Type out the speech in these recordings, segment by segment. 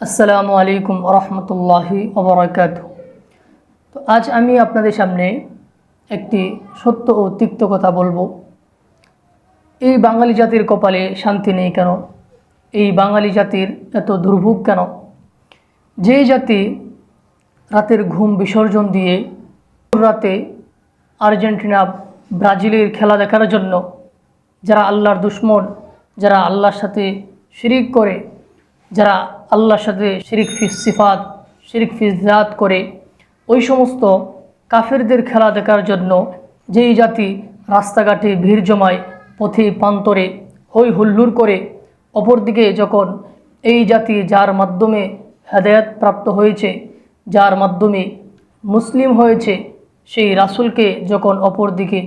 আসসালামু আলাইকুম রহমতুল্লাহি ওবরাকাতুহু। তো আজ আমি আপনাদের সামনে একটি সত্য ও তিক্ত কথা বলবো। এই বাঙালি জাতির কপালে শান্তি নেই কেন? এই বাঙালি জাতির এত দুর্ভোগ কেন? যে জাতি রাতের ঘুম বিসর্জন দিয়ে রাতে আর্জেন্টিনা ব্রাজিলের খেলা দেখার জন্য, যারা আল্লাহর দুশ্মন, যারা আল্লাহর সাথে শিরিক করে, যারা আল্লাহর সাথে শিরিক ফিস সিফাত, শিরিক ফিস জাত করে, ওই সমস্ত কাফেরদের খেলা দেখার জন্য যেই জাতি রাস্তাঘাটে ভিড় জমায়, পথে প্রান্তরে হই হুল্লোড় করে, অপরদিকে যখন এই জাতি যার মাধ্যমে হেদায়েত প্রাপ্ত হয়েছে, যার মাধ্যমে মুসলিম হয়েছে, সেই রাসূলকে যখন অপরদিকে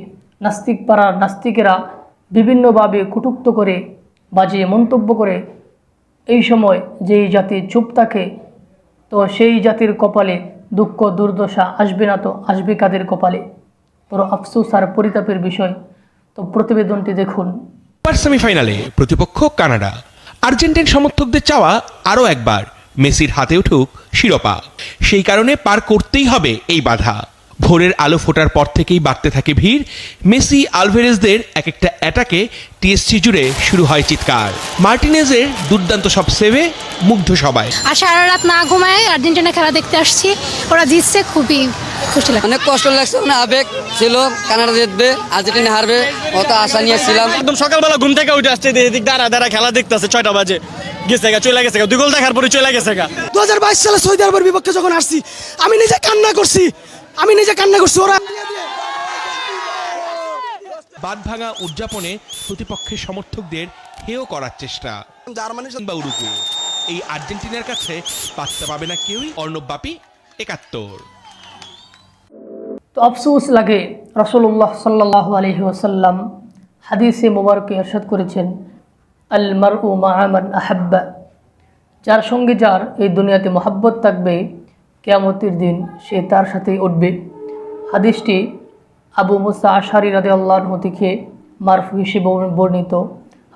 নাস্তিক পাড়ার নাস্তিকেরা বিভিন্নভাবে কটূক্ত করে, বাজে মন্তব্য করে, এই সময় যেই জাতি চুপ থাকে, তো সেই জাতির কপালে দুঃখ দুর্দশা আসবে না তো আসবে কাদের কপালে? বড় আফসোস আর পরিতাপের বিষয়। তো প্রতিবেদনটি দেখুন। সেমিফাইনালে প্রতিপক্ষ কানাডা। আর্জেন্টিন সমর্থকদের চাওয়া আরও একবার মেসির হাতে উঠুক শিরোপা। সেই কারণে পার করতেই হবে এই বাধা। ভোরের আলো ফোটার পর থেকেই বাড়তে থাকে ভিড়। মেসি আলভেরেজদের এক একটা অ্যাটাকে টিএসসি জুড়ে শুরু হয় চিৎকার। মার্টিনেজের দুর্দান্ত সব সেভে মুগ্ধ সবাই। আর সারা রাত না ঘুমায় আর্জেন্টিনা খেলা দেখতে আসছি, ওরা জিতছে, খুবই খুশি লাগে। অনেক কষ্ট লাগছে, মানে আবেগ ছিল, কানাডা জিতবে, আর্জেন্টিনা হারবে, অত আশা নিয়েছিলাম। একদম সকালবেলা ঘুম থেকে উঠে আসছে, এদিক দাঁড়া খেলা দেখতেছে, 6টা বাজে গেছে গা, চলে গেছে গা, 2 গোল দেখার পরে চলে গেছে গা। 2022 সালে সৌদি আরবের বিপক্ষে যখন আসছি, আমি নিজে কান্না করছি। ওরা বাঁধভাঙা উদযাপনে প্রতিপক্ষের সমর্থকদের হেয় করার চেষ্টা। জার্মানি বা উরুগুয়ে, এই আর্জেন্টিনার কাছে পাত্তা পাবে না কেউই। অর্ণবব্যাপী 71। তো আফসোস লাগে, রাসূলুল্লাহ সাল্লাল্লাহু আলাইহি ওয়াসাল্লাম হাদিসে মোবারকে ইরশাদ করেছেন, আল মারউ মা'a মান আহাব্বা। যার সঙ্গে যার এই দুনিয়াতে মহাব্বত থাকবে, কিয়ামতের দিন সে তার সাথেই উঠবে। হাদিসটি আবু মুসা আশআরী রাদিয়াল্লাহু আনহু থেকে মারফু হিসেবে বর্ণিত।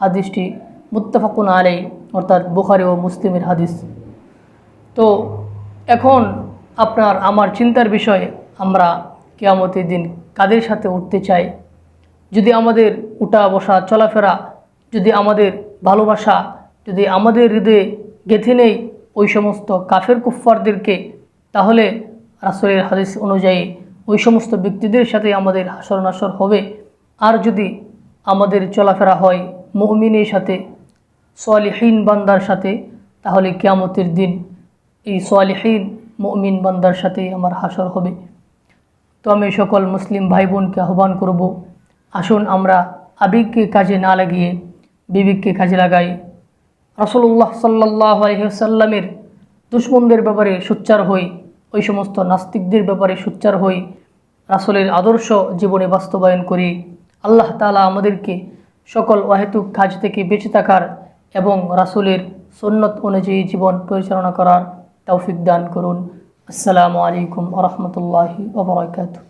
হাদিসটি মুত্তাফাকুন আলাইহি, অর্থাৎ বুখারী ও মুসলিমের হাদিস। তো এখন আপনার আমার চিন্তার বিষয়, আমরা কিয়ামতের দিন কাদের সাথে উঠতে চাই? যদি আমাদের উঠা বসা চলাফেরা, যদি আমাদের ভালোবাসা, যদি আমাদের হৃদয়ে গেঁথে নেই ওই সমস্ত কাফের কুফফারদেরকে, তাহলে রাসূলের হাদিস অনুযায়ী ওই সমস্ত ব্যক্তিদের সাথে আমাদের হাসর নাসর হবে। আর যদি আমাদের চলাফেরা হয় মুমিনের সাথে, সালিহিন বান্দার সাথে, তাহলে কিয়ামতের দিন এই সালিহিন মুমিন বান্দার সাথেই আমার হাসর হবে। তো আমি সকল মুসলিম ভাই বোনকে আহ্বান করব, আসুন আমরা আবেগকে কাজে না লাগিয়ে বিবেককে কাজে লাগাই। রাসূলুল্লাহ সাল্লাল্লাহু আলাইহি ওয়াসাল্লামের দুশমনদের ব্যাপারে সোচ্চার হই, ওই সমস্ত নাস্তিকদের ব্যাপারে সোচ্চার হই, রাসূলের আদর্শ জীবনে বাস্তবায়ন করি। আল্লাহ তাআলা আমাদেরকে সকল অহেতুক কাজ থেকে বেঁচে থাকার এবং রাসূলের সুন্নত অনুযায়ী জীবন পরিচালনা করার তৌফিক দান করুন। আসসালামু আলাইকুম ওয়া রাহমাতুল্লাহি ওয়া বারাকাতুহু।